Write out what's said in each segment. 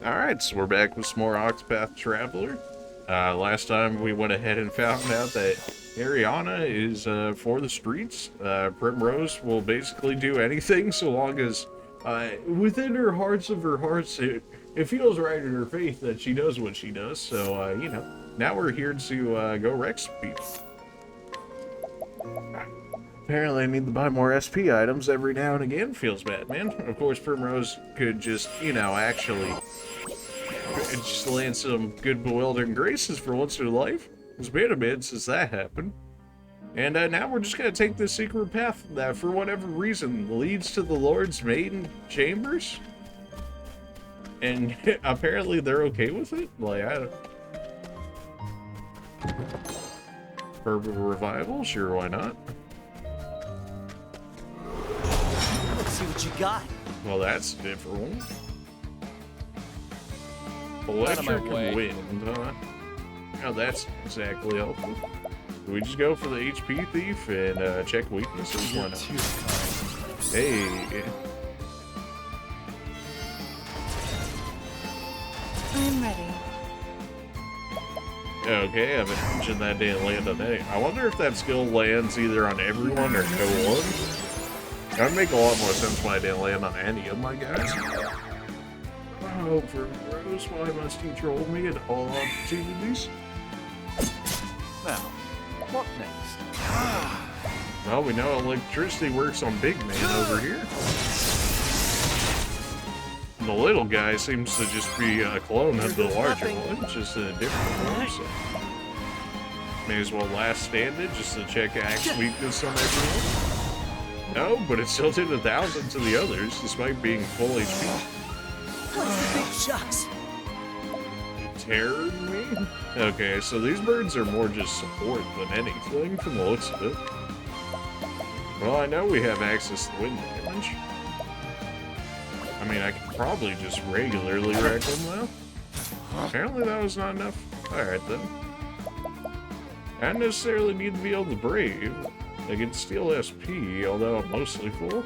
Alright, so we're back with some more Octopath Traveler. Last time we went ahead and found out that Ariana is for the streets. Primrose will basically do anything so long as within her hearts of her hearts it feels right in her faith that she does what she does. So, you know, now we're here to go wreck some people. Apparently I need to buy more SP items every now and again. Feels bad, man. Of course, Primrose could just, you know, actually just land some good bewildering graces for once in her life. It's been a bit since that happened. And now we're just gonna take this secret path that, for whatever reason, leads to the Lord's main chambers. And apparently they're okay with it? Like, I don't... Fervent revival? Sure, why not? Let's see what you got. Well, that's a different one. Electric and wind, huh? Now that's exactly helpful. Do we just go for the HP thief and check weaknesses? Why not? Hey. I'm ready. Okay, I haven't mentioned that didn't land on any. I wonder if that skill lands either on everyone or no one. That would make a lot more sense why I didn't land on any of my guys. Oh, for Rose, why must you troll me at all opportunities? Now, what next? Well, we know electricity works on Big Man over here. The little guy seems to just be a clone of the larger one, just in a different form. So may as well last stand it just to check axe weakness on everyone. No, but it still did 1,000 to the others, despite being full HP. What's the big shucks? Terror me? Okay, so these birds are more just support than anything from the looks of it. Well, I know we have access to wind damage. I mean, I could probably just regularly wreck them though. Apparently that was not enough. Alright then. I don't necessarily need to be able to brave. I can steal SP, although I'm mostly full.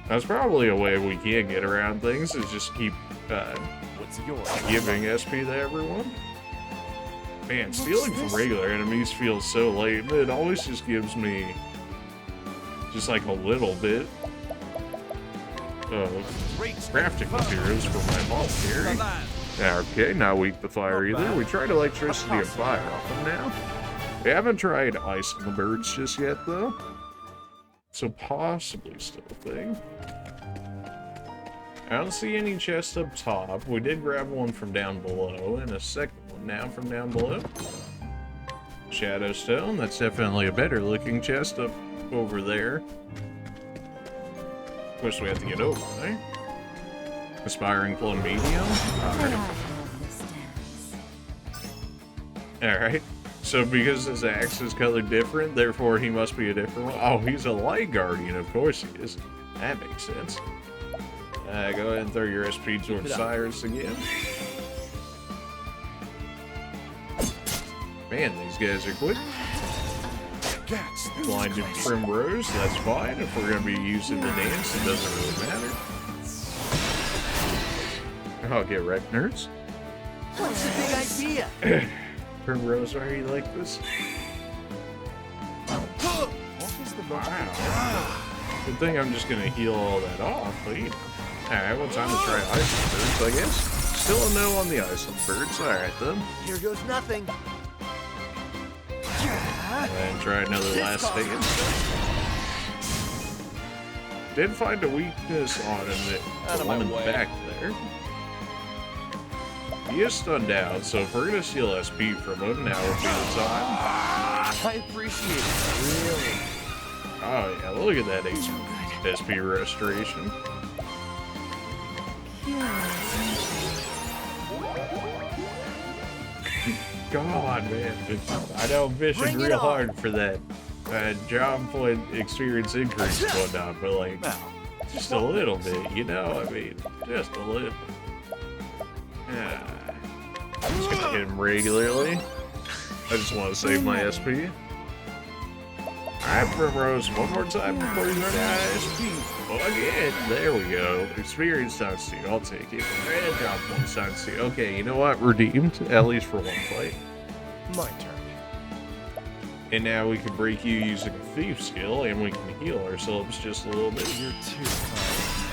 That's probably a way we can get around things, is just keep giving SP to everyone. Man, stealing from regular enemies feels so lame. It always just gives me just like a little bit of crafting materials for my ball carry. Okay, not weak to fire either. We tried electricity and fire off them now. We haven't tried ice on the birds just yet, though. So possibly still a thing. I don't see any chests up top. We did grab one from down below, and a second one now from down below. Shadowstone, that's definitely a better looking chest up over there. Of course, we have to get over, right? Aspiring clone medium? Alright. So because his axe is colored different, therefore he must be a different one. Oh, he's a light guardian, of course he is. That makes sense. Go ahead and throw your SP towards Cyrus again. Man, these guys are quick. Blinded Primrose, that's fine. If we're going to be using the dance, it doesn't really matter. I'll get wrecked, nerds. What's the big idea? Primrose, why are you like this? What is the Wow. Good thing I'm just gonna heal all that off, but you know. Alright, well, time to try Iceland Birds, I guess. Still a no on the Iceland Birds. Alright then. Here goes nothing. And try another last stand. Did find a weakness on him that went in the back there. He is stunned out, so if we're gonna steal SP from him, now would be the time. I appreciate it, really. Oh yeah, look at that SP restoration. God, man. I know I'm fishing real hard for that job point experience increase and whatnot, but like, just a little bit, you know? I mean, just a little. Yeah. I'm just gonna hit him regularly. I just want to save my SP. Alright, Primrose, one more time before you run out of SP. Again, there we go. Experience times 2, I'll take it. And job points times 2. Okay, you know what? Redeemed, at least for one fight. My turn. And now we can break you using a thief skill, and we can heal ourselves just a little bit. You're too kind.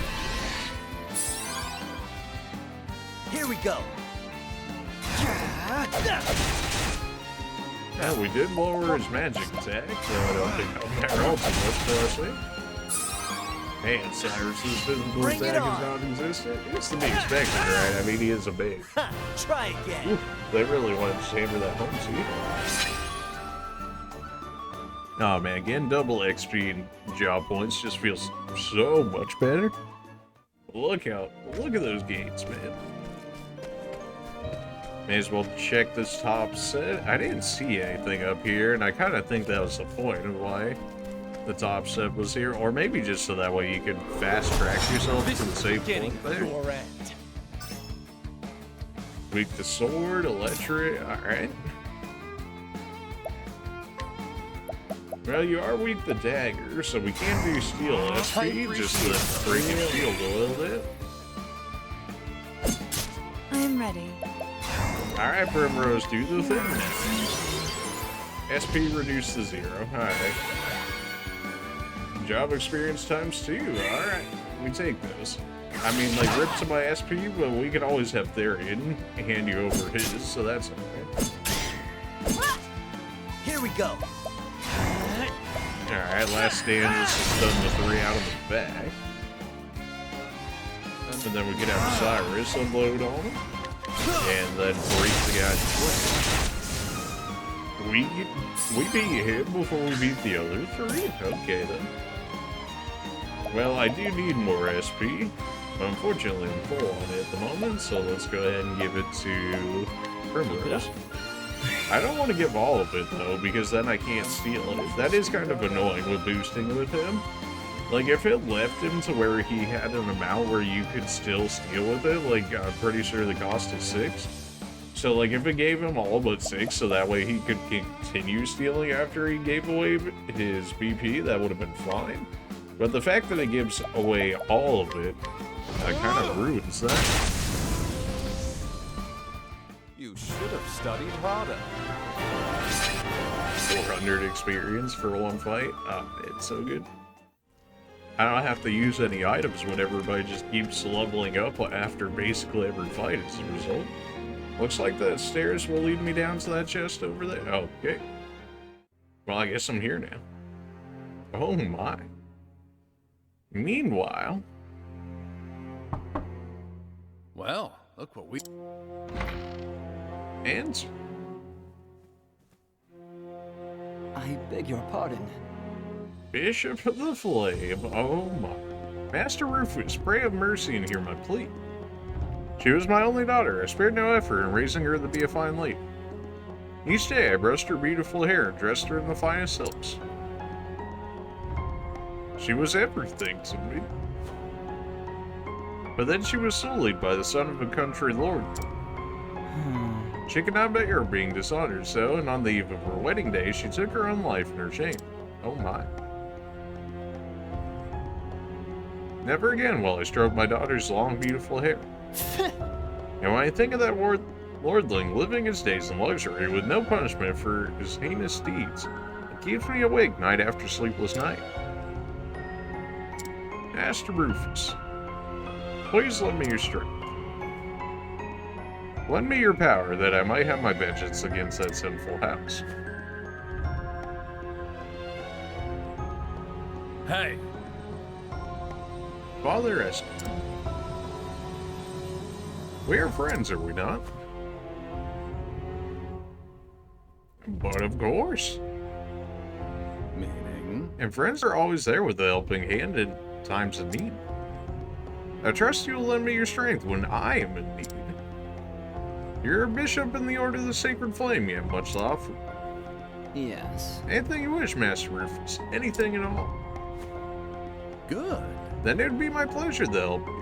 Here we go. Yeah, we did lower his magic attack, so I don't think I'll matter all too much, but I think. Man, Cyrus's physical Bring it attack is on. non-existent. It's to be expected, right? I mean, he is a big. Ha, try again. Oof, they really wanted to hammer that home, see? Oh man, getting double XP and job points just feels so much better. Look at those gates, man. May as well check this top set. I didn't see anything up here, and I kind of think that was the point of why the top set was here. Or maybe just so that way you could fast track yourself to the safe point there. Your end. Weak to sword, electric, alright. Well, you are weak to dagger, so we can do steel SP, just to break his shield a little bit. I am ready. Alright, Primrose, do the thing now. SP reduced to 0. Alright. Job experience times 2. Alright. We take those. I mean, like, rip to my SP, but we can always have Therian hand you over his, so that's okay. Here we go. Alright, last stand is to stun the 3 out of the bag. And then we can have Cyrus unload on him. And then break the guy's foot. We beat him before we beat the other 3? Okay then. Well, I do need more SP. Unfortunately, I'm full on it at the moment, so let's go ahead and give it to Primrose. I don't want to give all of it, though, because then I can't steal it. That is kind of annoying with boosting with him. Like, if it left him to where he had an amount where you could still steal with it, like, I'm pretty sure the cost is 6. So, like, if it gave him all but 6, so that way he could continue stealing after he gave away his BP, that would have been fine. But the fact that it gives away all of it, kind of ruins that. You should have studied harder. 400 experience for one fight. Oh, it's so good. I don't have to use any items when everybody just keeps leveling up after basically every fight as a result. Looks like the stairs will lead me down to that chest over there. Okay. Well, I guess I'm here now. Oh my. Meanwhile... Well, look what we... And... I beg your pardon. Bishop of the Flame, oh my. Master Rufus, pray have mercy and hear my plea. She was my only daughter. I spared no effort in raising her to be a fine lady. Each day I brushed her beautiful hair and dressed her in the finest silks. She was everything to me. But then she was sullied by the son of a country lord. She could not bear being dishonored, so, and on the eve of her wedding day, she took her own life in her shame. Oh my. Never again will I stroke my daughter's long, beautiful hair. And when I think of that lordling living his days in luxury with no punishment for his heinous deeds, it keeps me awake night after sleepless night. Master Rufus, please lend me your strength. Lend me your power that I might have my vengeance against that sinful house. Hey! Father Esther. We are friends, are we not? But of course. Meaning? And friends are always there with a helping hand in times of need. I trust you will lend me your strength when I am in need. You're a bishop in the Order of the Sacred Flame, you have much to offer. Yes. Anything you wish, Master Rufus. Anything at all. Good. Then it would be my pleasure to help you.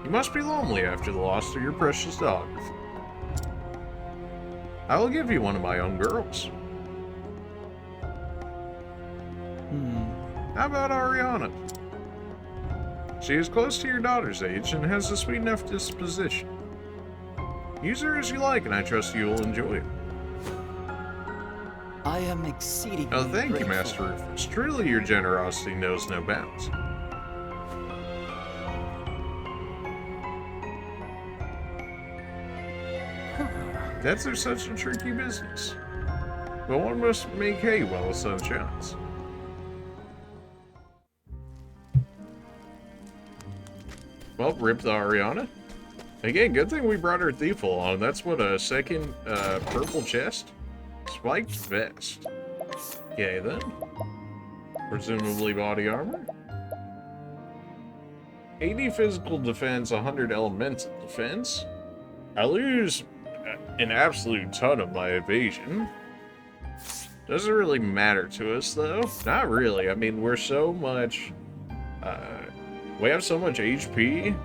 You must be lonely after the loss of your precious daughter. I will give you one of my own girls. How about Ariana? She is close to your daughter's age and has a sweet enough disposition. Use her as you like, and I trust you will enjoy it. I am exceedingly Oh, thank you, grateful. Master Rufus. Truly, your generosity knows no bounds. That's such a tricky business. But one must make hay while the sun shines. Well, rip the Ariana. Again, good thing we brought our thief along. That's what, a second purple chest? Spiked vest. Okay, then. Presumably body armor. 80 physical defense, 100 elemental defense. I lose an absolute ton of my evasion. Doesn't really matter to us, though. Not really. I mean, we're so much... we have so much HP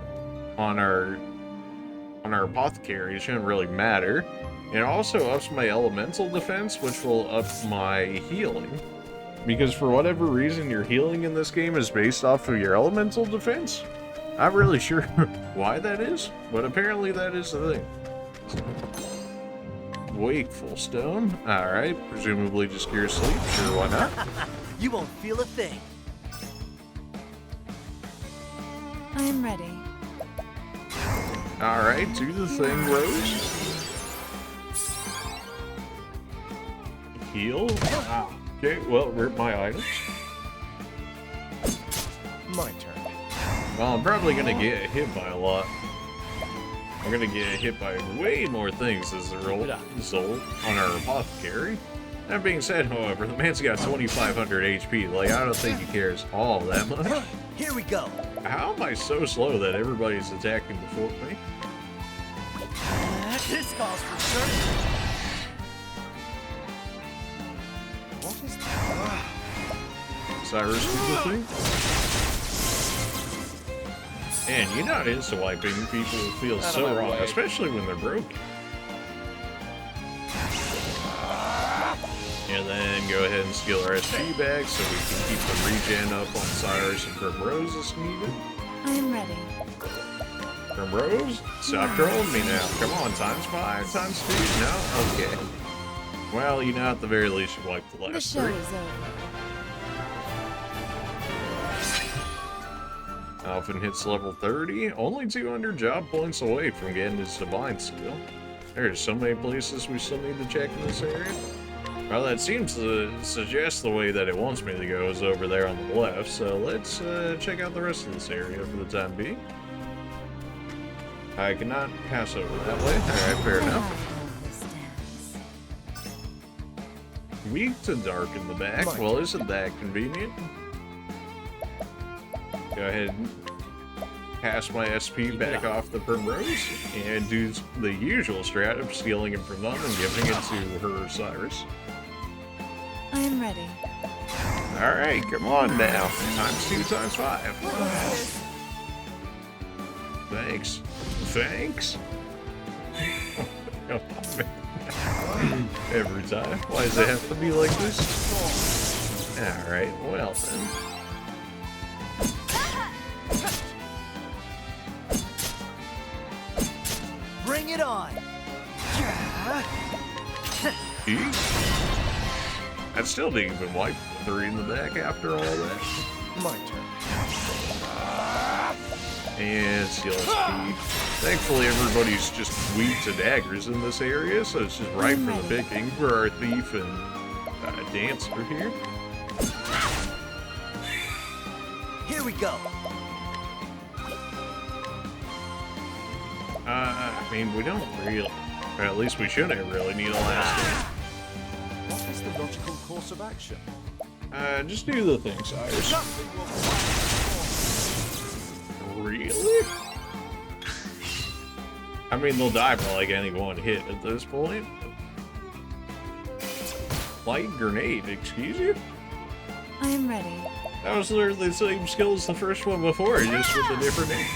on our apothecary, it shouldn't really matter. It also ups my elemental defense, which will up my healing. Because for whatever reason, your healing in this game is based off of your elemental defense. Not really sure why that is, but apparently that is the thing. Wakeful stone. Alright, presumably just cure sleep. Sure, why not? You won't feel a thing. I am ready. Alright, do the thing, Rose. Heal. Wow. Okay, well, rip my items. My turn. Well, I'm probably gonna get hit by a lot. I'm gonna get hit by way more things as a result on our apothecary. That being said, however, the man's got 2,500 HP. Like, I don't think he cares all that much. Here we go. How am I so slow that everybody's attacking before me? This calls for certain. What is that? Cyrus do the thing? And you know, insta-wiping people feel so wrong, especially when they're broken. And then go ahead and steal our SP back so we can keep the regen up on Cyrus and Primrose as needed. I am ready. Primrose, stop trolling me now. Come on, times 5, times 2. No? Okay. Well, you know, at the very least, you wiped the The last show 3. is over. Alphen hits level 30, only 200 job points away from getting his Divine Seal. There's so many places we still need to check in this area. Well, that seems to suggest the way that it wants me to go is over there on the left, so let's check out the rest of this area for the time being. I cannot pass over that way. Alright, fair enough. Weak to dark in the back. Well, isn't that convenient? Go ahead and pass my SP back off the Primrose and do the usual strat of stealing it from them and giving it to her Cyrus. I am ready. Alright, come on now. Times 2, times 5. Thanks. Thanks. Every time. Why does it have to be like this? Alright, well then. Bring it on. I still didn't even wipe the 3 in the back after all that. My turn. And steal SP. Thankfully, everybody's just weak to daggers in this area, so it's just right for the picking for our thief and dancer here. Here we go. I mean, we don't really, or at least we shouldn't really need a last one. What is the logical course of action? Just do the thing, Cyrus. Nothing will Really? I mean, they'll die by like any one hit at this point. Light grenade, excuse you? I am ready. That was literally the same skill as the first one before, just with a different name.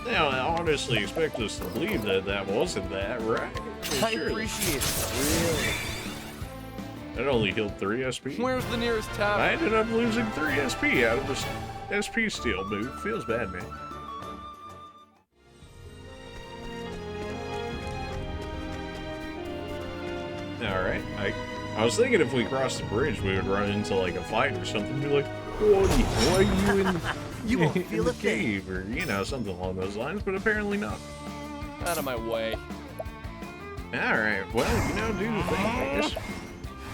Now, I honestly expect us to believe that that wasn't that, right? I Surely. appreciate it. Really. That only healed 3 SP. Where's the nearest I tavern? ended up losing 3 SP out of this SP steal move. Feels bad, man. Alright, I was thinking if we crossed the bridge, we would run into like a fight or something. Be like, why are you in the, You won't in feel the a thing. cave? Or, you know, something along those lines, but apparently not. Out of my way. Alright, well, you know, do the thing, I guess.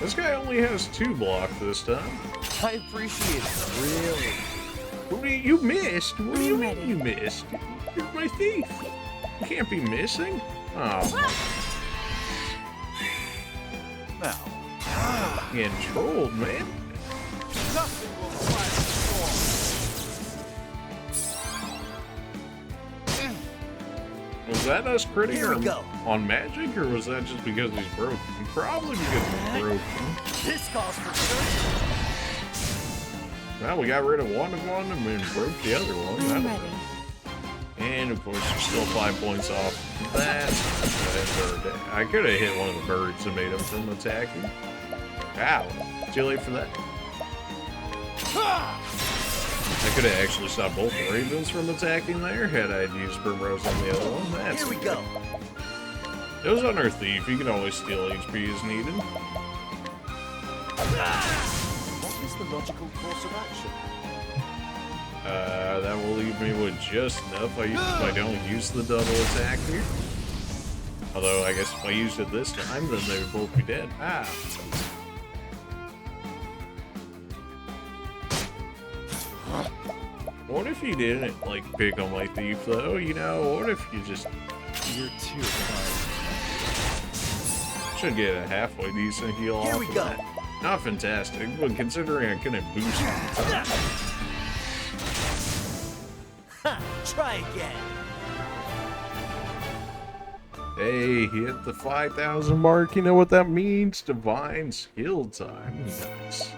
This guy only has 2 blocks this time. I appreciate it. Really? What do you missed? What do you I'm mean ready. you missed? You're my thief. You can't be missing. Oh, Now, getting trolled, man. Nothing will quiet the storm. Was that us critting Here we him go. on magic, or was that just because he's broken? Probably because he's broken. this calls for search. Well, we got rid of one and we broke the other one. I'm That'll- ready. And of course, you're still 5 points off. That bird. I could have hit one of the birds and made him from attacking. Ow. Too late for that. I could have actually stopped both the ravens from attacking there had I used Primrose on the other one. That's Here we go. It was on our thief. You can always steal HP as needed. What is the logical course of action? That will leave me with just enough. I don't use the double attack here. Although, I guess if I used it this time, then they would both be dead. Ah. What if you didn't, like, pick on my thief, though? You know, what if you just... You're too kind. Should get a halfway decent heal Here off we of go. that. Not fantastic, but considering I couldn't boost it. Ha! Try again. Hey, hit the 5,000 mark. You know what that means? Divine skill time. Nice.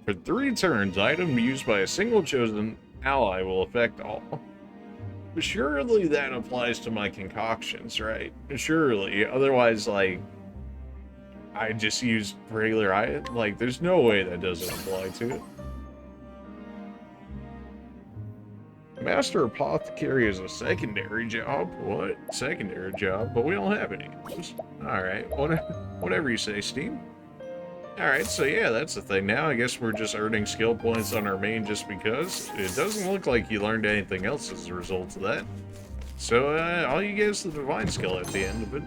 For 3 turns, item used by a single chosen ally will affect all. Surely that applies to my concoctions, right? Surely. Otherwise, like, I just use regular item. Like, there's no way that doesn't apply to it. Master Apothecary is a secondary job. What? Secondary job? But we don't have any of those. Alright, whatever you say, Steam. Alright, so yeah, that's the thing now. I guess we're just earning skill points on our main just because. It doesn't look like you learned anything else as a result of that. So, all you get is the divine skill at the end of it.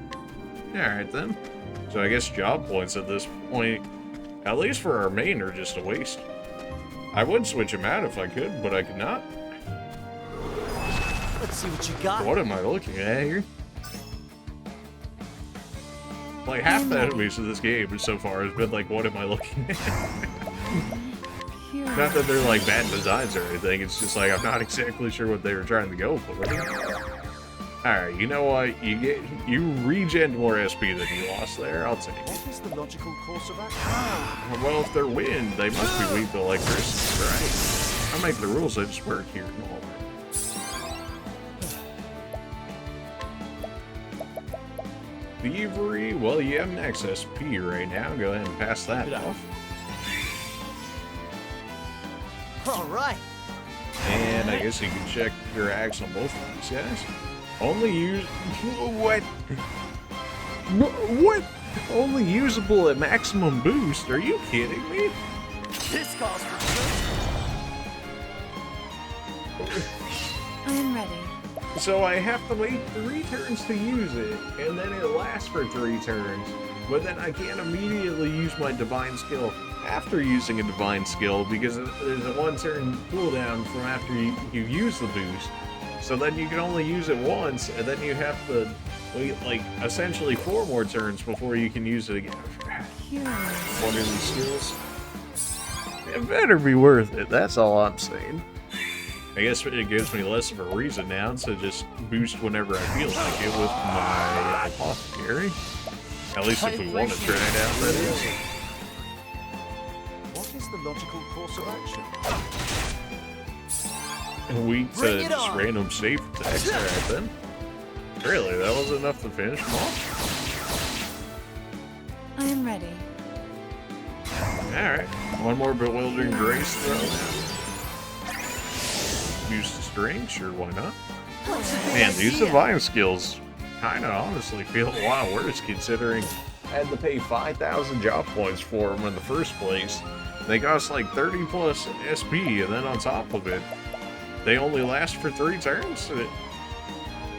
Alright then. So I guess job points at this point, at least for our main, are just a waste. I would switch them out if I could, but I could not. Let's see what you got. What am I looking at here? Like, half the enemies in this game so far has been like, what am I looking at? Pure. Not that they're like bad designs or anything, it's just like, I'm not exactly sure what they were trying to go for. Alright, you know what? You regen more SP than you lost there, I'll take it. What is the logical course of action? Well, if they're wind, they must be weak to electricity, right? I make the rules, I just work here and all that. Thievery, well, you have max SP right now. Go ahead and pass that off. All right. And I guess you can check your axe on both of these guys. Only use... What? What? Only usable at maximum boost? Are you kidding me? This calls for search. I am ready. So I have to wait 3 turns to use it, and then it lasts for 3 turns. But then I can't immediately use my divine skill after using a divine skill because there's a 1-turn cooldown from after you use the boost. So then you can only use it once, and then you have to wait like essentially 4 more turns before you can use it again. Pure. One of these skills. It better be worth it, that's all I'm saying. I guess it gives me less of a reason now to just boost whenever I feel like it with my apothecary. At least if we want to try it out, that is. What is the logical course of action? Weak to Bring it just on. random safe attacks. Alright then. Really, that was enough to finish them off? am ready. Alright. One more bewildering grace throw. Use the string, sure, why not? Man, these divine skills kinda honestly feel a lot worse considering I had to pay 5,000 job points for them in the first place. They cost like 30 plus SP, and then on top of it, they only last for 3 turns.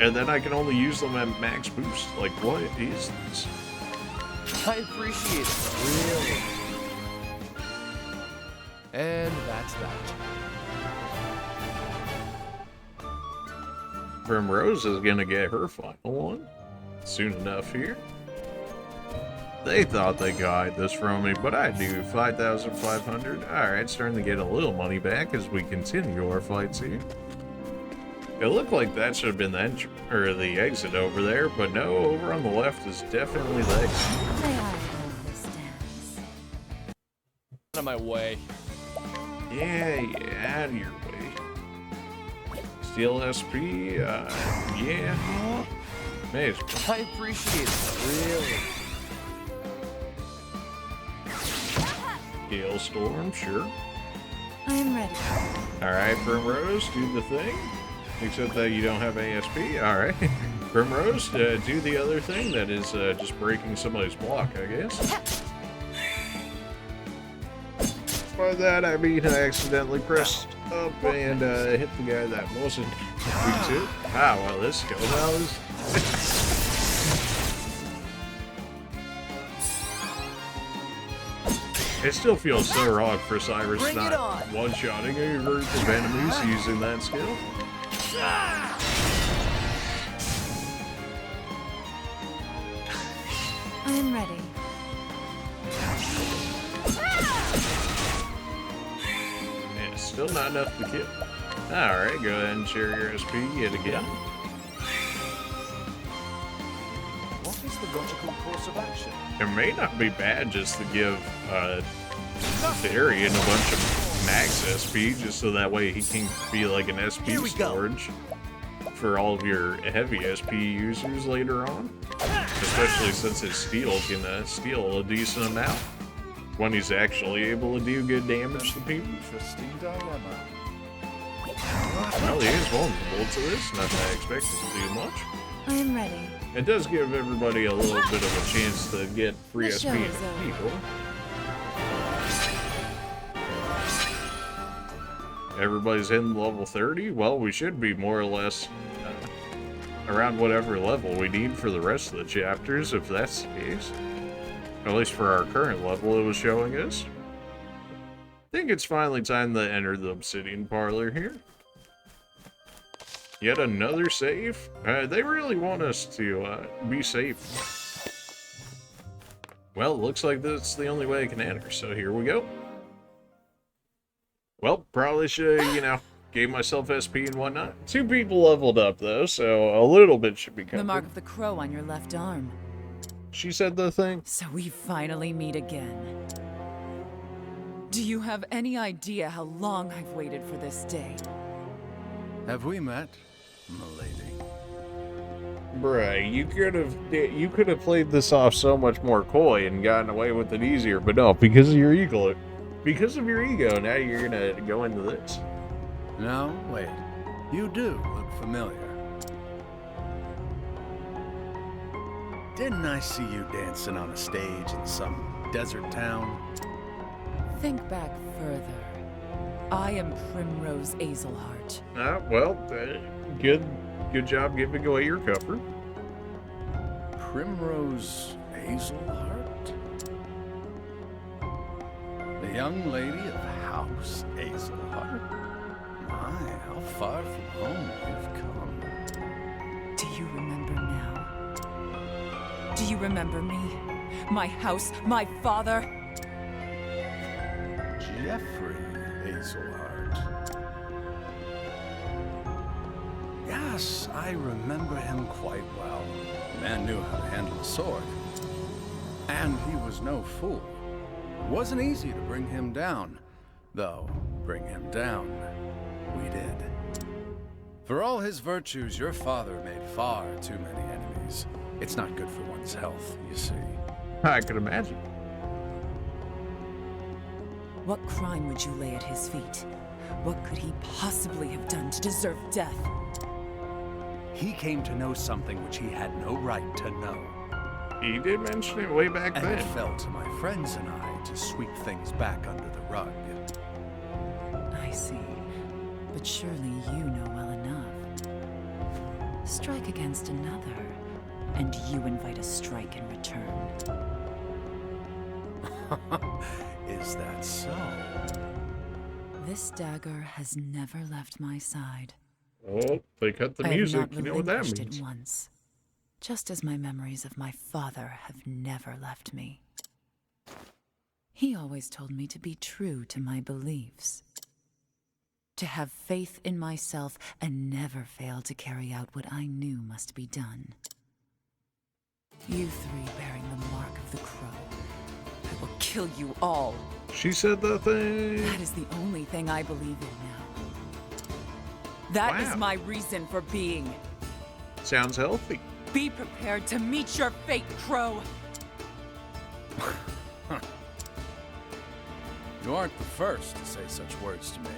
And then I can only use them at max boost. Like, what is this? I appreciate it. Really. And that's that. Primrose is gonna get her final one soon enough here. They thought they could hide this from me, but I do. 5,500. Alright, starting to get a little money back as we continue our fights here. It looked like that should have been the entry, or the exit over there, but no, over on the left is definitely the exit. May I hold this dance? Out of my way. Yeah, out of your way. Steal SP, yeah. May as well. I appreciate it. Really. Gale Storm, sure. I am ready. Alright, Primrose, do the thing. Except that you don't have ASP. Alright. Primrose, do the other thing that is just breaking somebody's block, I guess. By that, I mean I accidentally pressed up and hit the guy that wasn't weak to. Ah, well, this goes out. It still feels so wrong for Cyrus Bring it not on. one-shotting a group of enemies using that skill. I am ready. And it's still not enough to kill. Alright, go ahead and share your SP yet again. What is the logical course of action? It may not be bad just to give Therian a bunch of max SP, just so that way he can be like an SP Here we go. storage for all of your heavy SP users later on. Especially since his steel can steal a decent amount when he's actually able to do good damage to people. Interesting dilemma. Well, he is vulnerable to this, not that I expect him to do much. I am ready. It does give everybody a little bit of a chance to get free The SP show and is over. people. Everybody's hitting level 30? Well, we should be more or less around whatever level we need for the rest of the chapters, if that's the case. At least for our current level it was showing us. I think it's finally time to enter the Obsidian Parlor here. Yet another save? They really want us to be safe. Well, looks like that's the only way I can enter, so here we go. Well, probably should, gave myself SP and whatnot. 2 people leveled up, though, so a little bit should be covered. The mark of the crow on your left arm. She said the thing. So we finally meet again. Do you have any idea how long I've waited for this day? Have we met, milady? Bruh, you could have played this off so much more coy and gotten away with it easier, but no, because of your ego. Because of your ego, now you're gonna go into this. No, wait. You do look familiar. Didn't I see you dancing on a stage in some desert town? Think back further. I am Primrose Azelhart. Well, good job giving away your cover. Primrose Azelhart? The young lady of House Azelhart? My, how far from home you've come. Do you remember now? Do you remember me? My house, my father? Jeffrey Azelhart. Yes, I remember him quite well. The man knew how to handle a sword. And he was no fool. It wasn't easy to bring him down. Though, bring him down, we did. For all his virtues, your father made far too many enemies. It's not good for one's health, you see. I could imagine. What crime would you lay at his feet? What could he possibly have done to deserve death? He came to know something which he had no right to know. He did mention it way back And then. it fell to my friends and I to sweep things back under the rug. I see. But surely you know well enough. Strike against another, and you invite a strike in return. Is that so? This dagger has never left my side. Oh, they cut the I have music. not You know what that relinquished means. it once. Just as my memories of my father have never left me. He always told me to be true to my beliefs. To have faith in myself and never fail to carry out what I knew must be done. You three bearing the mark of the crow. I will kill you all. She said the thing. That is the only thing I believe in now. That is Wow. my reason for being. Sounds healthy. Be prepared to meet your fate, Crow. You aren't the first to say such words to me.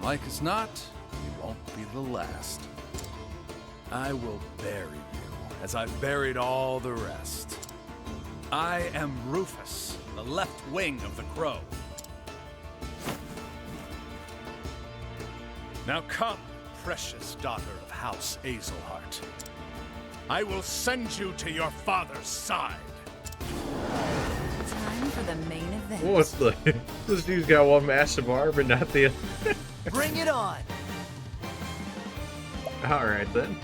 Like as not, you won't be the last. I will bury you, as I've buried all the rest. I am Rufus, the left wing of the Crow. Now come, precious daughter of House Azelhart. I will send you to your father's side. Time for the main event. What's the? This dude's got one massive arm, but not the other. Bring it on! Alright then.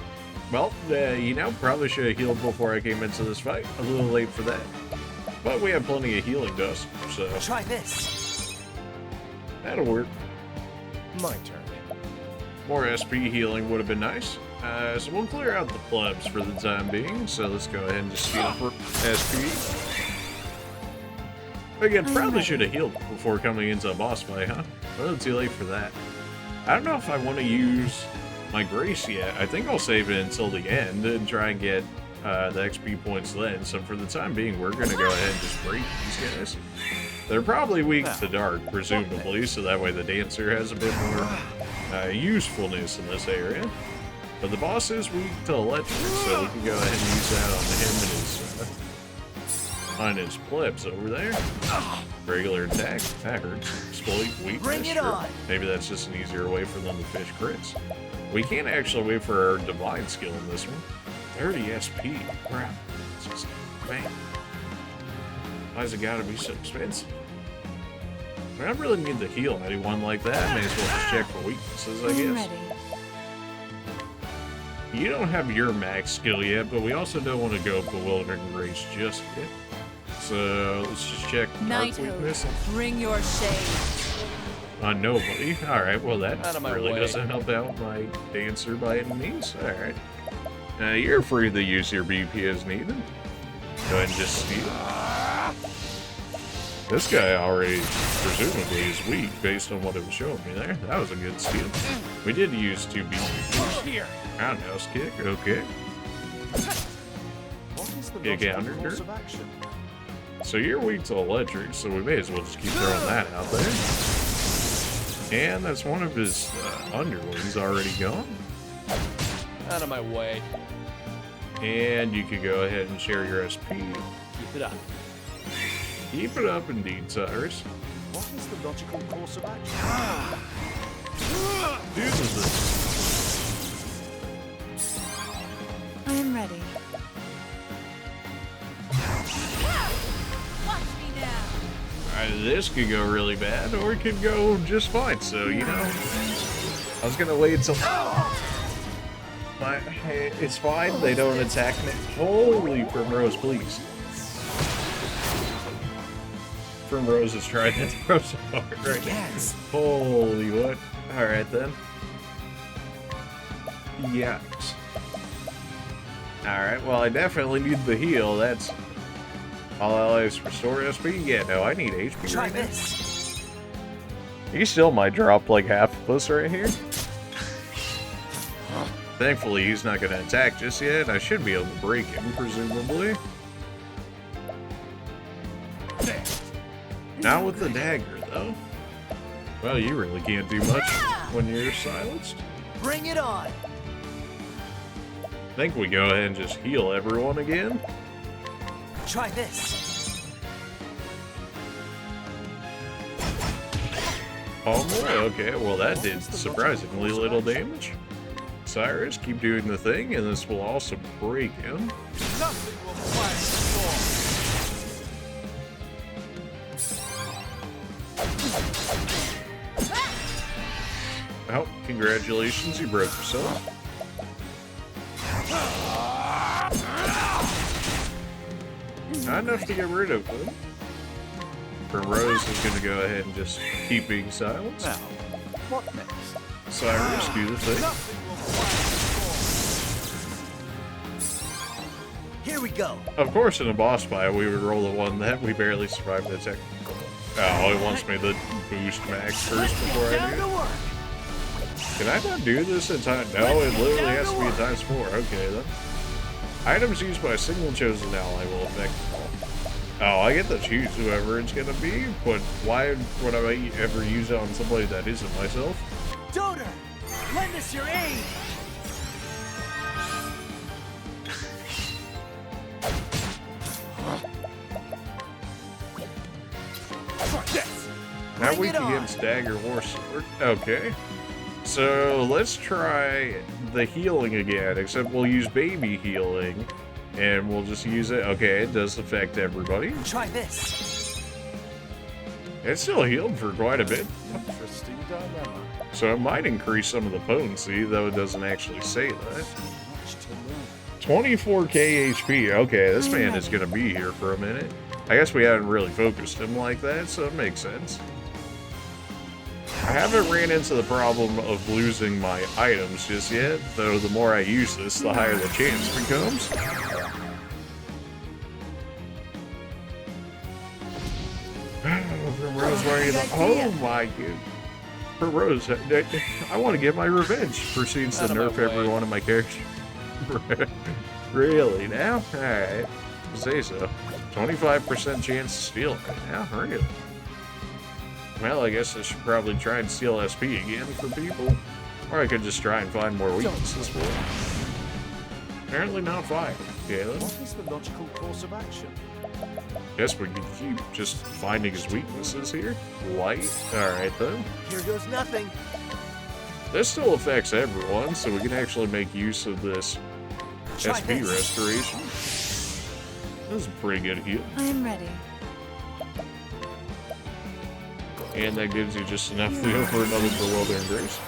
Well, you know, probably should have healed before I came into this fight. A little late for that. But we have plenty of healing dust, so Try this! that'll work. My turn. More SP healing would have been nice. So we'll clear out the plebs for the time being. So let's go ahead and just heal for SP. Again, probably should have healed before coming into a boss fight, huh? A little too late for that. I don't know if I want to use my Grace yet. I think I'll save it until the end and try and get the XP points then. So for the time being, we're going to go ahead and just break these guys. They're probably weak to dark, presumably, so that way the Dancer has a bit more usefulness in this area. But the boss is weak to electric, so we can go ahead and use that on him and his plebs over there. Regular attack, that hurts. Exploit, weakness, Bring it sure. on. Maybe that's just an easier way for them to fish crits. We can't actually wait for our divine skill in this one. 30 SP, crap. It's just, man. Why's it gotta be so expensive? I don't really need to heal anyone like that. May as well just check for weaknesses, I I'm guess. ready. You don't have your max skill yet, but we also don't want to go Bewildering Grace just yet. So let's just check Dark Knighthood, Weakness bring your shade. on nobody. Alright, well Out that of my really way. doesn't help out my Dancer by any means. Alright. You're free to use your BP as needed. Go ahead and just steal. This guy already presumably is weak based on what it was showing me there. That was a good steal. We did use 2 BP. Here! Roundhouse kick, okay. What is the Kick logical under course dirt. of action? So you're weak to electric, so we may as well just keep throwing that out there. And that's one of his underlings already gone. Out of my way. And you could go ahead and share your SP. Keep it up. Keep it up indeed, Cyrus. What is the logical course of action? Dude, this I am ready. Watch me now. this could go really bad, or it could go just fine. So, you know, I was gonna wait until. Hey, it's fine. They don't attack me. Holy Primrose, please. Primrose is trying to throw so hard right now. Holy what? Alright then. Yikes. Alright, well I definitely need the heal. That's all allies restore SP? Yeah, no, I need HP Try right now. this! He still might drop like half of us right here. Thankfully, he's not going to attack just yet. I should be able to break him, presumably. Not with the dagger, though. Well, you really can't do much when you're silenced. Bring it on. I think we go ahead and just heal everyone again. Try this. Pommel? Okay, well that did surprisingly little damage. Cyrus, keep doing the thing, and this will also break him. Nothing will quiet the storm. Oh, congratulations, you broke yourself. Not enough to get rid of them. Rose is going to go ahead and just keep being silenced. Now, what next? Cyrus, do the thing. Nothing will quiet the storm. Here we go. Of course, in a boss fight, we would roll the one that we barely survived the attack. Oh, it wants me to boost max first before I do it. Can I not do this in time? No, it literally has to be at times 4. Okay, then. Items used by a single chosen ally will affect them all. Oh, I get to choose whoever it's gonna be, but why would I ever use it on somebody that isn't myself? Doter, lend us your aid. Try this. Now Bring we it can on. get Stagger War Sword. Okay. So let's try the healing again, except we'll use baby healing, and we'll just use it. Okay, it does affect everybody. Try this. It's still healed for quite a bit, Interesting dilemma. so it might increase some of the potency, though it doesn't actually say that. Much to learn. 24k HP. Okay, this man is going to be here for a minute. I guess we haven't really focused him like that, so it makes sense. I haven't ran into the problem of losing my items just yet, though the more I use this, the higher the chance becomes. From Rose wearing the... Oh my god. For Rose, I want to get my revenge. Proceeds to Out of my nerf way. every one of my characters. Really now? Alright. Say so. 25% chance to steal it right now? Really? Well, I guess I should probably try and steal SP again for people. Or I could just try and find more weaknesses for it. Apparently not fine. Okay, then. What is the logical course of action? Guess we can keep just finding his weaknesses here. Light. Alright then. Here goes nothing. This still affects everyone, so we can actually make use of this Try SP this. restoration. This is a pretty good heal. I am ready. And that gives you just enough to go for another Bewildering Grace.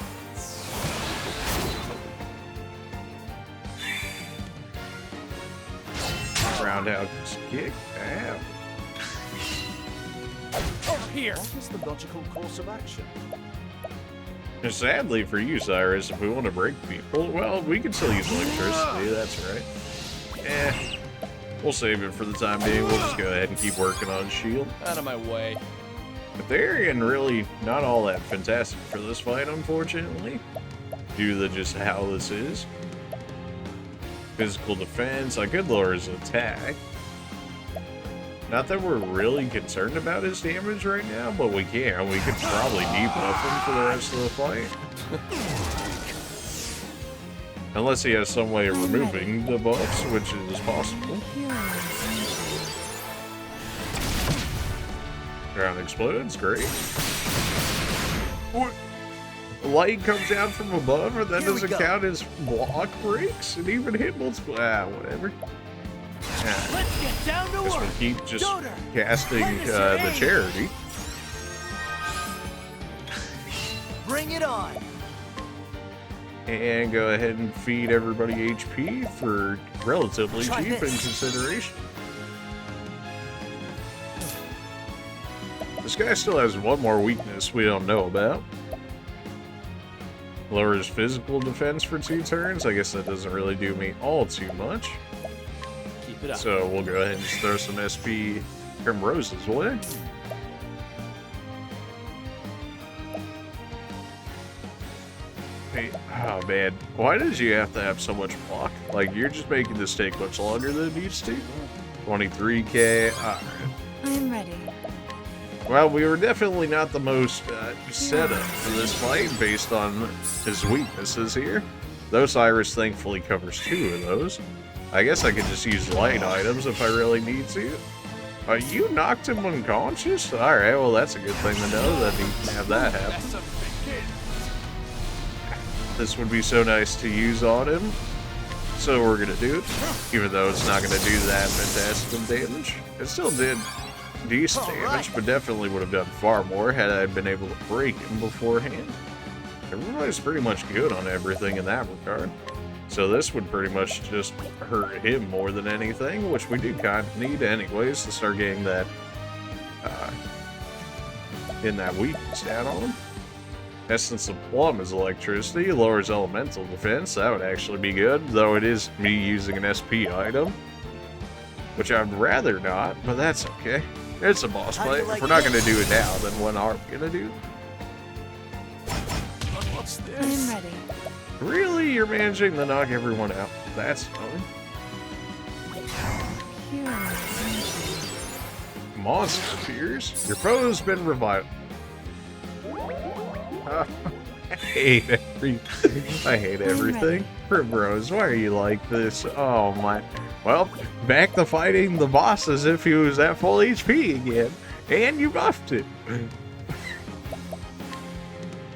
Roundhouse kick. Ow. Over here. What is the logical course of action? And sadly for you, Cyrus, if we want to break people, well, we can still use electricity, that's right. We'll save it for the time being. We'll just go ahead and keep working on shield. Out of my way. Therian really not all that fantastic for this fight, unfortunately, due to just how this is. Physical defense, I could lower his attack. Not that we're really concerned about his damage right now, but we can. We could probably debuff him for the rest of the fight. Unless he has some way of removing the buffs, which is possible. Ground explodes, great. What? Light comes out from above, and that Here we doesn't go. count as block breaks? It even hit multiple. Whatever. Let's get down to Guess work. we'll keep just Doter, casting lend us your the aid. charity. Bring it on. And go ahead and feed everybody HP for relatively Try cheap in this. consideration. This guy still has one more weakness we don't know about. Lowers physical defense for 2 turns. I guess that doesn't really do me all too much. Keep it up. So we'll go ahead and just throw some SP from Rose's way. Hey, oh man, why did you have to have so much block? Like, you're just making this take much longer than it needs to. 23k. Alright. I am ready. Well, we were definitely not the most set up for this fight based on his weaknesses here. Though Cyrus thankfully covers 2 of those. I guess I could just use light items if I really need to. You knocked him unconscious? Alright, well that's a good thing to know that he can have that happen. This would be so nice to use on him. So we're gonna do it. Even though it's not gonna do that fantastic of damage. It still did decent damage, but definitely would have done far more had I been able to break him beforehand. Everybody's pretty much good on everything in that regard. So this would pretty much just hurt him more than anything, which we do kind of need anyways to start getting that, in that weakness down on him. Essence of Plum is electricity, lowers elemental defense, that would actually be good, though it is me using an SP item. Which I'd rather not, but that's okay. It's a boss fight. If we're not going to do it now, then when are we going to do it? What's I this? am ready. Really? You're managing to knock everyone out? That's fun. Pure. Monster appears. Your foe's been revived. I hate everything. I hate everything. Bros, why are you like this? Oh my. Well, back to fighting the boss as if he was at full HP again. And you buffed it.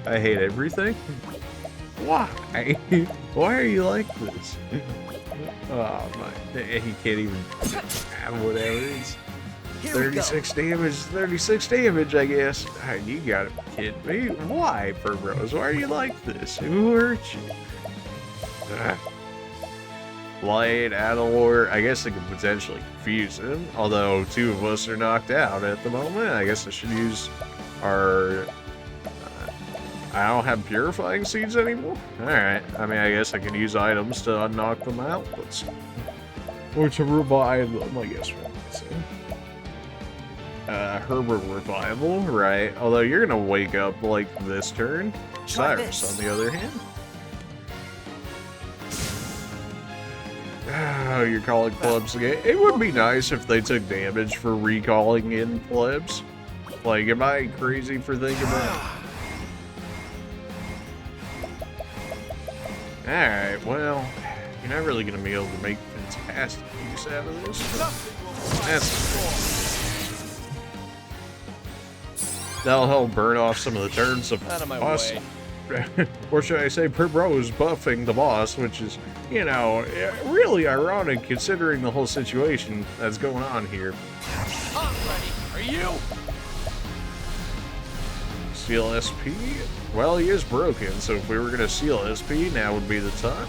I hate everything. Why? Why are you like this? Oh my. He can't even have whatever it is. 36 damage, 36 damage, I guess. You gotta be kidding me. Why, Bros? Why are you like this? Who hurt you? Light, Adalor, I guess I could potentially confuse him. Although 2 of us are knocked out at the moment. I guess I should use our... I don't have Purifying Seeds anymore? Alright, I mean, I guess I can use items to unknock them out. Or to revive them, I guess what I'm saying. Herbert Revival, right? Although you're gonna wake up like this turn. Cyrus, on the other hand. Oh, you're calling plebs again. It would be nice if they took damage for recalling in plebs. Like, am I crazy for thinking that? Alright, well, you're not really gonna be able to make fantastic use out of this. That's that'll help burn off some of the turns of Out of my boss. way. Or should I say, Bros buffing the boss, which is, you know, really ironic considering the whole situation that's going on here. I'm ready. Are you? Seal SP? Well, he is broken, so if we were going to seal SP, now would be the time.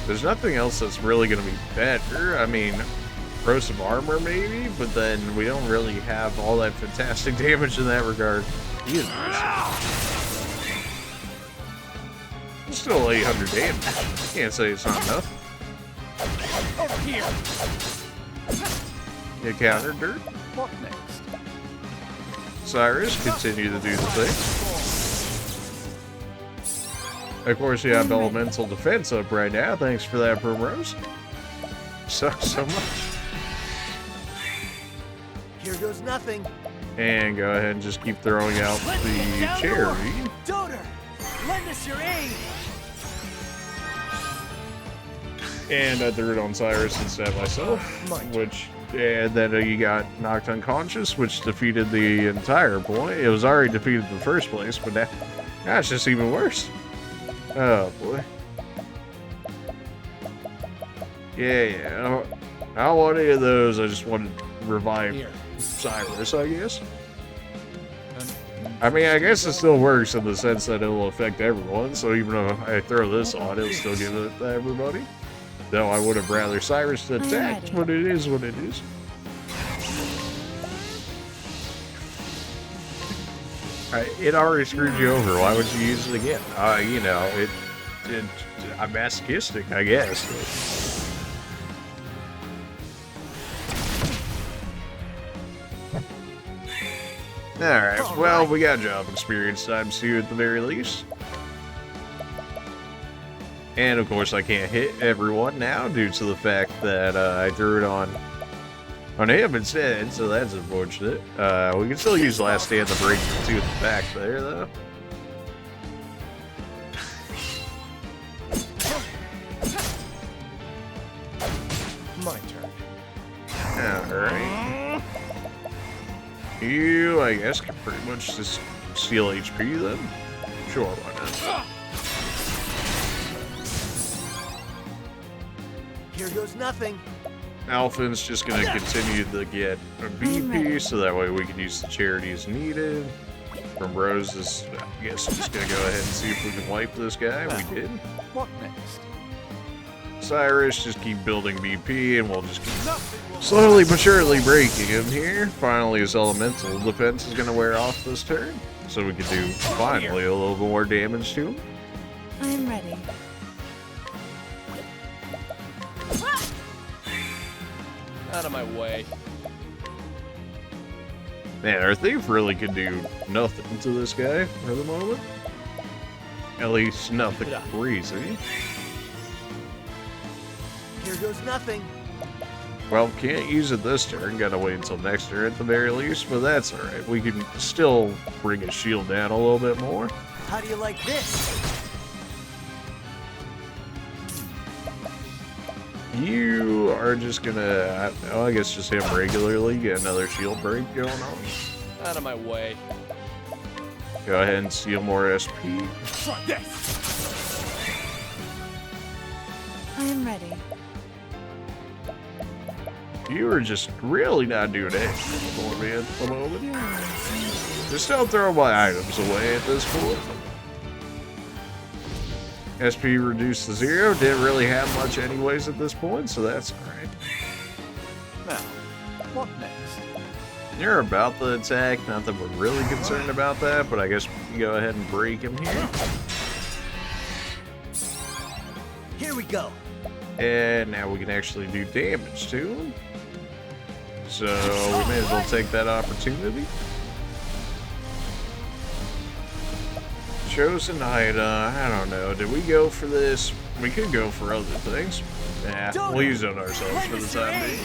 There's nothing else that's really going to be better. I mean, throw some armor maybe, but then we don't really have all that fantastic damage in that regard. He is still 800 damage. Can't say it's not enough. Over here. You countered dirt. What next? Cyrus, continue to do the thing. Of course, you have elemental defense up right now. Thanks for that, Primrose. So much. Here goes nothing. And go ahead and just keep throwing out the cherry. Donor, lend us your aid. And I threw it on Cyrus instead of myself, which, and then you got knocked unconscious, which defeated the entire point. It was already defeated in the first place, but now it's just even worse. Oh boy. Yeah. I don't want any of those. I just wanted to revive Cyrus, I guess. I mean, I guess it still works in the sense that it'll affect everyone, so even if I throw this on, it'll still give it to everybody. Though I would have rather Cyrus to attack, but it is what it is. It already screwed you over. Why would you use it again? You know, I'm masochistic, I guess. Alright, well, we got job experience times 2 at the very least. And of course I can't hit everyone now due to the fact that I threw it on On him instead, so that's unfortunate. We can still use Last Stand to break the two at the back there, though. My turn. Alright. You, I guess, can pretty much just steal HP then? Sure, why not? Here goes nothing. Alphin's just gonna continue to get a BP, so that way we can use the charity as needed. From Rose is, I guess, just gonna go ahead and see if we can wipe this guy. We did. What next? Cyrus, just keep building BP, and we'll just keep slowly but surely breaking him here. Finally, his elemental defense is gonna wear off this turn, so we can do finally a little more damage to him. I am ready. Out of my way. Man, our thief really could do nothing to this guy for the moment. At least nothing crazy. Here goes nothing. Well, can't use it this turn. Gotta wait until next turn at the very least, but that's alright. We can still bring his shield down a little bit more. How do you like this? You are just gonna, oh, I guess just him regularly, get another shield break going on. Out of my way. Go ahead and steal more SP. Try this. I am ready. You are just really not doing anything for me at the moment. Just don't throw my items away at this point. SP reduced to 0. Didn't really have much anyways at this point, so that's alright. Now, what next? You're about the attack. Not that we're really concerned about that, but I guess we can go ahead and break him here. Here we go. And now we can actually do damage to him. So we may as well take that opportunity. Chosen item, I don't know. Did we go for this? We could go for other things. Nah, we'll use it on ourselves for the time being.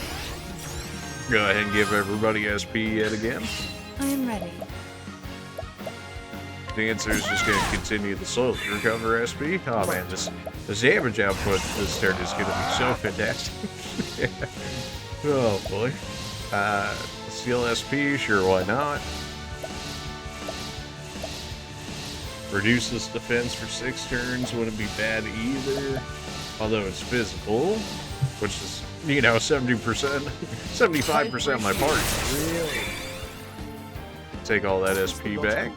Go ahead and give everybody SP yet again. I am ready. Dancer is just going to continue to slowly recover SP. Oh man, this damage output this turn is going to be so fantastic. Oh boy. Steal SP, sure, why not? Reduce this defense for 6 turns wouldn't be bad either. Although it's physical, which is, you know, 70%, 75% of my party. Really? Take all that SP back.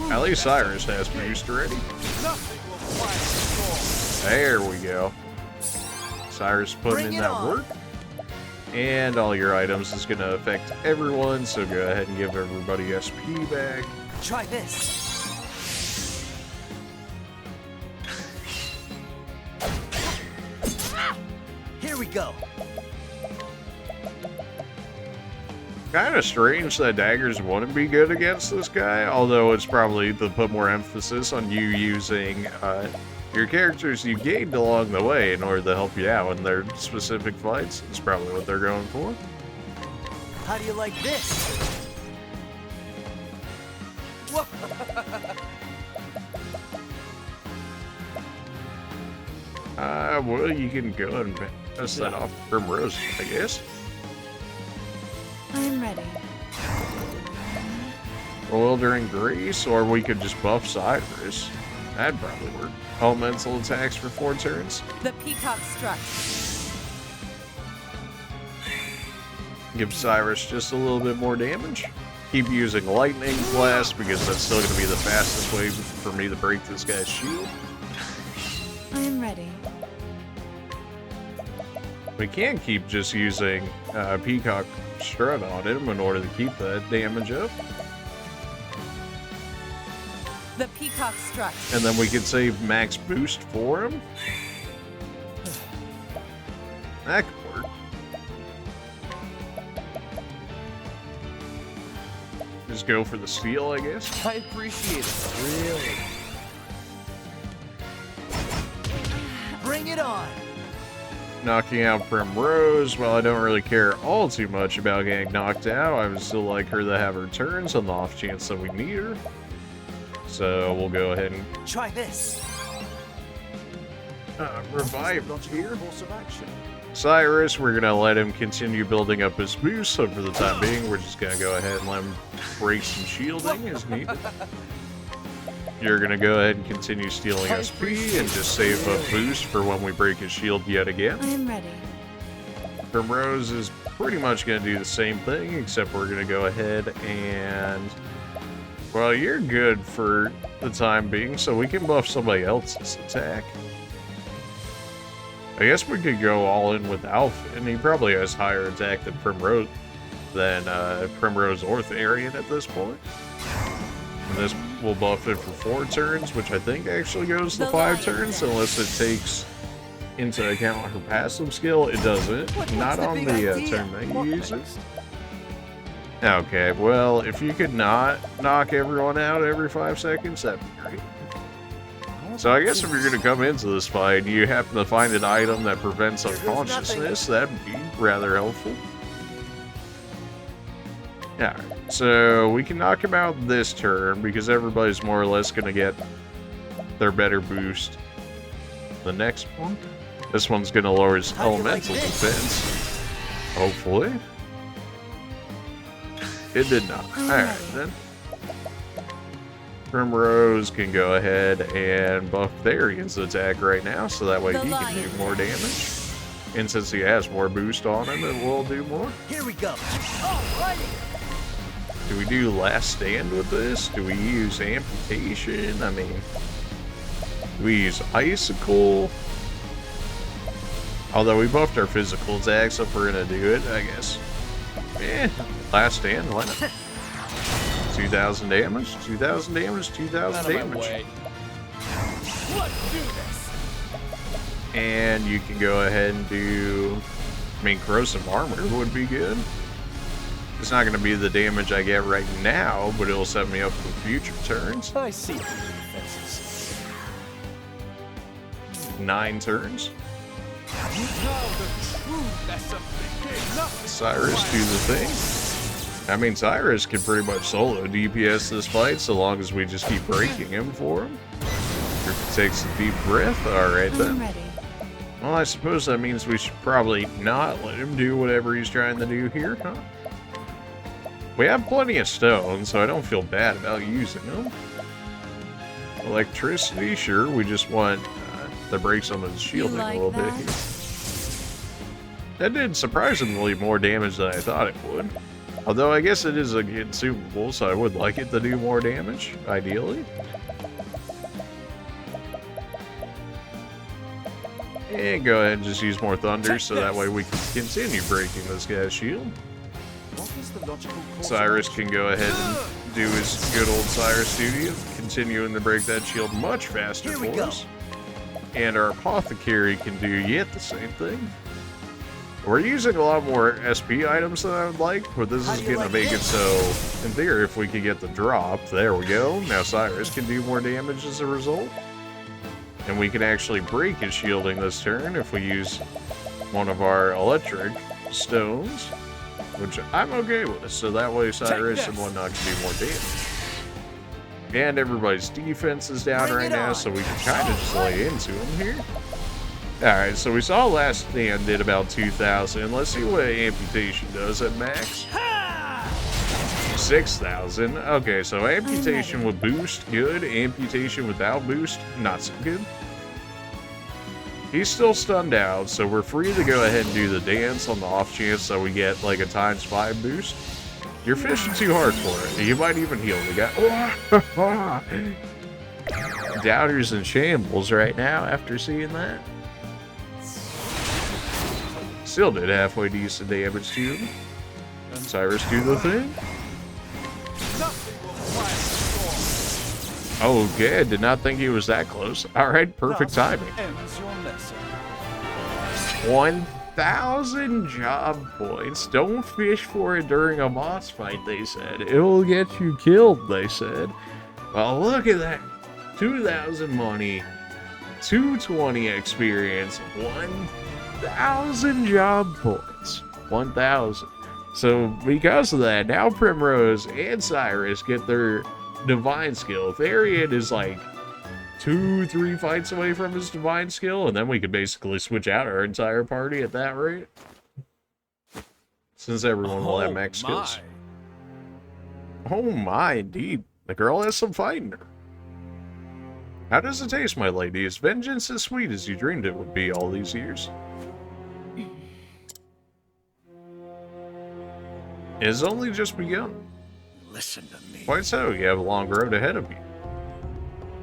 At least Cyrus has boost already. There we go. Cyrus putting in that work. And all your items is going to affect everyone, so go ahead and give everybody SP back. Try this. Here we go. Kind of strange that daggers wouldn't be good against this guy, although it's probably to put more emphasis on you using your characters you gained along the way in order to help you out in their specific fights. That's probably what they're going for. How do you like this? Well, you can go and pass that off from Rose, I guess. I am ready. Bewildering Grace, or we could just buff Cyrus. That'd probably work. Elemental attacks for 4 turns. The peacock strut. Give Cyrus just a little bit more damage. Keep using Lightning Blast because that's still going to be the fastest way for me to break this guy's shield. I am ready. We can keep just using Peacock Strut on him in order to keep that damage up. The peacock strut. And then we can save max boost for him. That could work. Just go for the steal, I guess. I appreciate it. Really? Bring it on. knocking out Primrose. While I don't really care all too much about getting knocked out, I would still like her to have her turns on the off chance that we need her. So we'll go ahead and Try this. revive Logical here. course of action. Cyrus, we're gonna let him continue building up his boost, so for the time being, we're just gonna go ahead and let him break some shielding as needed. You're gonna go ahead and continue stealing SP and just save a boost for when we break his shield yet again. I am ready. Primrose is pretty much gonna do the same thing, except we're gonna go ahead and... Well, you're good for the time being, so we can buff somebody else's attack. I guess we could go all in with Alpha, and he probably has higher attack than Primrose or Therian at this point. And this will buff it for 4 turns, which I think actually goes to 5 turns, unless it takes into account her passive skill. It doesn't. Not on the turn that you use it. Okay, well, if you could not knock everyone out every 5 seconds, that'd be great. So I guess if you're going to come into this fight, you happen to find an item that prevents unconsciousness, that'd be rather helpful. Yeah, so we can knock him out this turn, because everybody's more or less going to get their better boost the next one. This one's going to lower his elemental defense, hopefully. It did not. Alright, then. Primrose can go ahead and buff Therian's attack right now, so that way he can do more damage. And since he has more boost on him, it will do more. Here we go. Alrighty. Do we do Last Stand with this? Do we use Amputation? I mean, do we use Icicle? Although we buffed our physical attacks, so if we're gonna do it, I guess. Last Stand, why not? 2,000 damage, 2,000 damage, 2,000 damage. Let's do this. And you can go ahead and do... I mean, Corrosive Armor would be good. It's not going to be the damage I get right now, but it'll set me up for future turns. I see your defenses. 9 turns. You know the true lesson begins. Cyrus, do the thing. I mean, Cyrus can pretty much solo DPS this fight, so long as we just keep breaking him for him. Takes a deep breath. Alright I am then. ready. Well, I suppose that means we should probably not let him do whatever he's trying to do here, huh? We have plenty of stone, so I don't feel bad about using them. Electricity, sure, we just want to break some of his shielding like a little bit that? here. That did surprisingly more damage than I thought it would. Although I guess it is a consumable, so I would like it to do more damage, ideally. And go ahead and just use more thunder, so that way we can continue breaking this guy's shield. What is the logical course Cyrus of can go ahead and do his good old Cyrus duty of continuing to break that shield much faster Here we for go. us. And our Apothecary can do yet the same thing. We're using a lot more SP items than I would like, but this How is do you going to like make it this? so, in theory, if we could get the drop, there we go. Now Cyrus can do more damage as a result. And we can actually break his shielding this turn if we use one of our electric stones, which I'm okay with. So that way Cyrus and whatnot can do more damage. And everybody's defense is down Bring right it now, on. so we can kind of just lay into him here. Alright, so we saw Last Stand did about 2,000. Let's see what Amputation does at max. 6,000. Okay, so Amputation with boost, good. Amputation without boost, not so good. He's still stunned out, so we're free to go ahead and do the dance on the off chance that we get like a ×5 boost. You're fishing too hard for it. You might even heal the guy. Doubters in shambles right now after seeing that. Still did halfway decent damage to him. Cyrus do the thing. Okay, I did not think he was that close. Alright, perfect timing. ends your lesson? 1,000 job points. Don't fish for it during a boss fight, they said. It will get you killed, they said. Well, look at that. 2,000 money, 220 experience, 1,000 job points. 1,000. So because of that, now Primrose and Cyrus get their divine skill. Therian is like 2-3 fights away from his divine skill, and then we could basically switch out our entire party at that rate. Since everyone will have max skills. Oh my, indeed. The girl has some fight in her. How does it taste, my lady? Is vengeance as sweet as you dreamed it would be all these years? It has only just begun. Listen to me. Quite so, you have a long road ahead of you.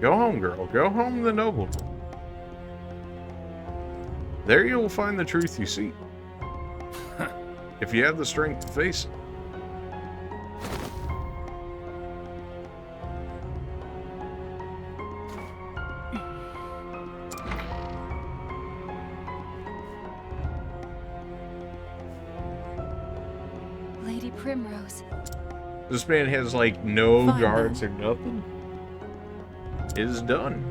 Go home, girl. Go home, the noble one. There you will find the truth you seek. If you have the strength to face it. Lady Primrose. This man has like no Fine, guards or nothing. It is done.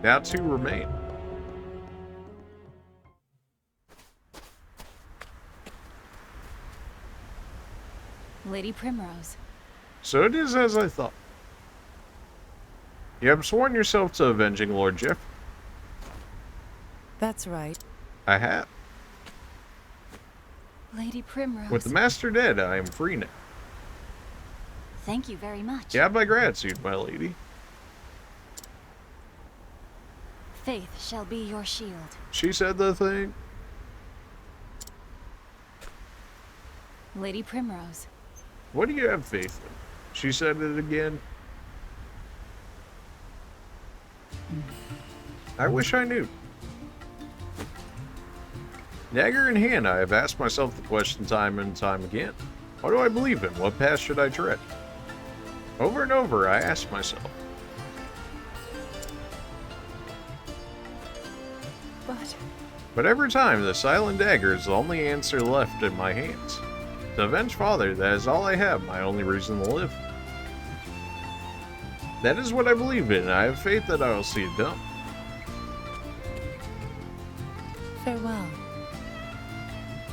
Now 2 remain. Lady Primrose. So it is as I thought. You have sworn yourself to avenging Lord Jeff. That's right. I have. Lady Primrose. With the master dead, I am free now. Thank you very much. You have my gratitude, my lady. Faith shall be your shield. She said the thing. Lady Primrose. What do you have faith in? She said it again. I wish I knew. Dagger in hand, I have asked myself the question time and time again. What do I believe in? What path should I tread? Over and over, I ask myself. But every time, the silent dagger is the only answer left in my hands. To avenge Father, that is all I have, my only reason to live. That is what I believe in, and I have faith that I will see it done. Farewell.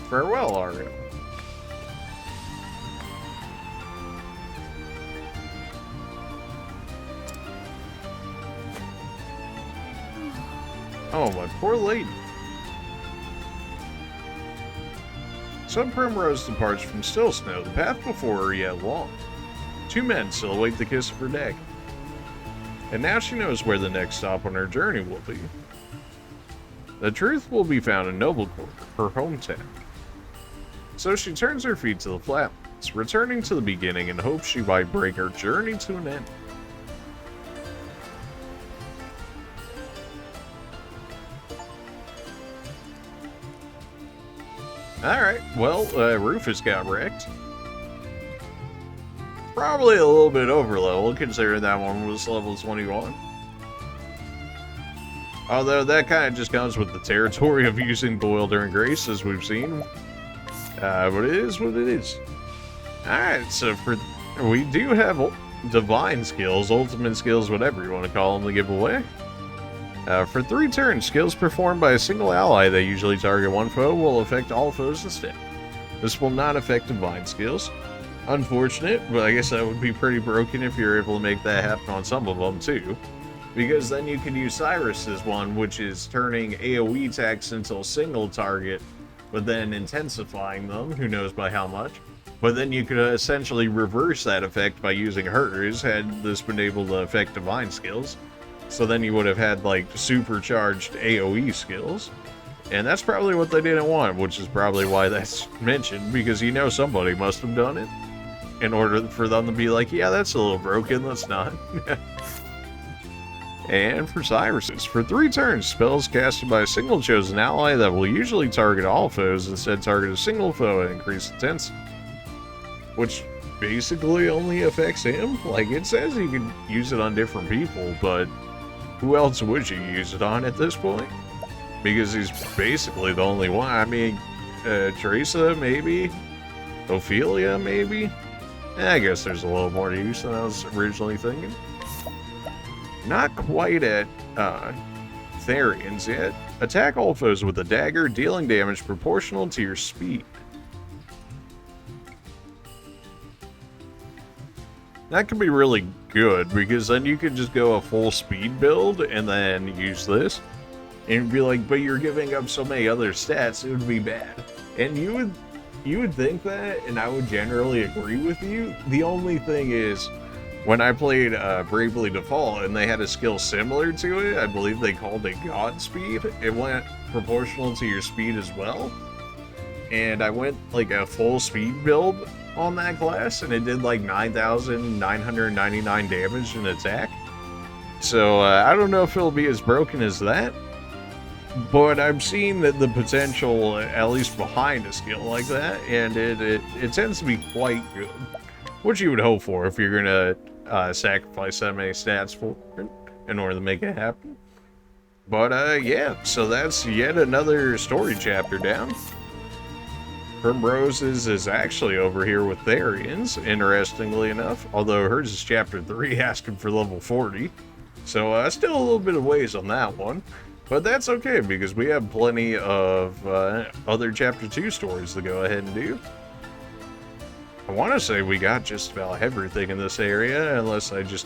Farewell, Ariel. Oh, my poor lady. So Primrose departs from Still Snow, the path before her yet long. 2 men still await the kiss of her dagger. And now she knows where the next stop on her journey will be. The truth will be found in Noblecourt, her hometown. So she turns her feet to the flatlands, returning to the beginning in hopes she might bring her journey to an end. Alright, well, Rufus got wrecked. Probably a little bit over level, considering that one was level 21. Although that kind of just comes with the territory of using Bewildering Grace, as we've seen. But it is what it is. Alright, so we do have divine skills, ultimate skills, whatever you want to call them, to give away. For 3 turns, skills performed by a single ally that usually target one foe will affect all foes instead. This will not affect divine skills. Unfortunate, but I guess that would be pretty broken if you're able to make that happen on some of them too. Because then you can use Cyrus's one, which is turning AoE attacks into a single target, but then intensifying them, who knows by how much. But then you could essentially reverse that effect by using hers, had this been able to affect divine skills. So then you would have had, like, supercharged AoE skills. And that's probably what they didn't want, which is probably why that's mentioned, because you know somebody must have done it. In order for them to be like, yeah, that's a little broken, let's not. And for Cyrus's, for 3 turns, spells casted by a single chosen ally that will usually target all foes instead target a single foe and increase intensity. Which basically only affects him. Like, it says you can use it on different people, but who else would you use it on at this point? Because he's basically the only one. I mean, Teresa, maybe? Ophelia, maybe? I guess there's a little more to use than I was originally thinking. Not quite at Therians yet. Attack all foes with a dagger, dealing damage proportional to your speed. That could be really good, because then you could just go a full speed build and then use this. And be like, but you're giving up so many other stats, it would be bad. And you would think that, and I would generally agree with you. The only thing is, when I played Bravely Default and they had a skill similar to it, I believe they called it Godspeed, it went proportional to your speed as well. And I went like a full speed build on that class, and it did like 9,999 damage in attack. So I don't know if it'll be as broken as that, but I've seen that the potential, at least behind a skill like that, and it tends to be quite good. Which you would hope for if you're gonna sacrifice that many stats for it in order to make it happen. But yeah, so that's yet another story chapter down. Primrose's is actually over here with Therians, interestingly enough, although hers is chapter 3 asking for level 40. So still a little bit of ways on that one. But that's okay, because we have plenty of other chapter 2 stories to go ahead and do. I want to say we got just about everything in this area, unless I just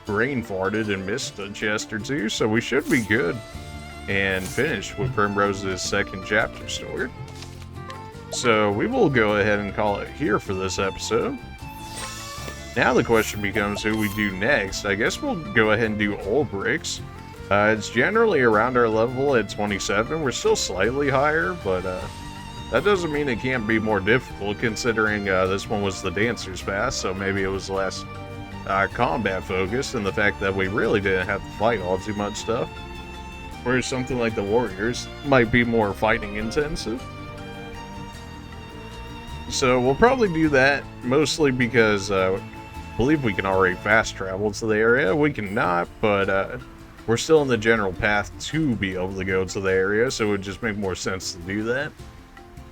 brain farted and missed a chest or two, so we should be good and finished with Primrose's second chapter story. So we will go ahead and call it here for this episode. Now the question becomes who we do next. I guess we'll go ahead and do Olbrich's. It's generally around our level at 27. We're still slightly higher, but that doesn't mean it can't be more difficult, considering this one was the Dancer's Pass, so maybe it was less combat focused, and the fact that we really didn't have to fight all too much stuff. Whereas something like the Warriors might be more fighting intensive. So we'll probably do that, mostly because I believe we can already fast travel to the area. We cannot, but we're still in the general path to be able to go to the area, so it would just make more sense to do that.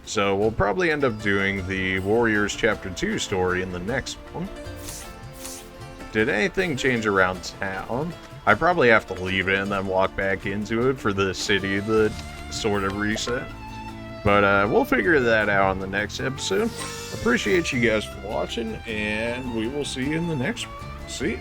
So we'll probably end up doing the Warriors Chapter 2 story in the next one. Did anything change around town? I probably have to leave it and then walk back into it for the city to sort of reset. But we'll figure that out on the next episode. Appreciate you guys for watching, and we will see you in the next one. See ya.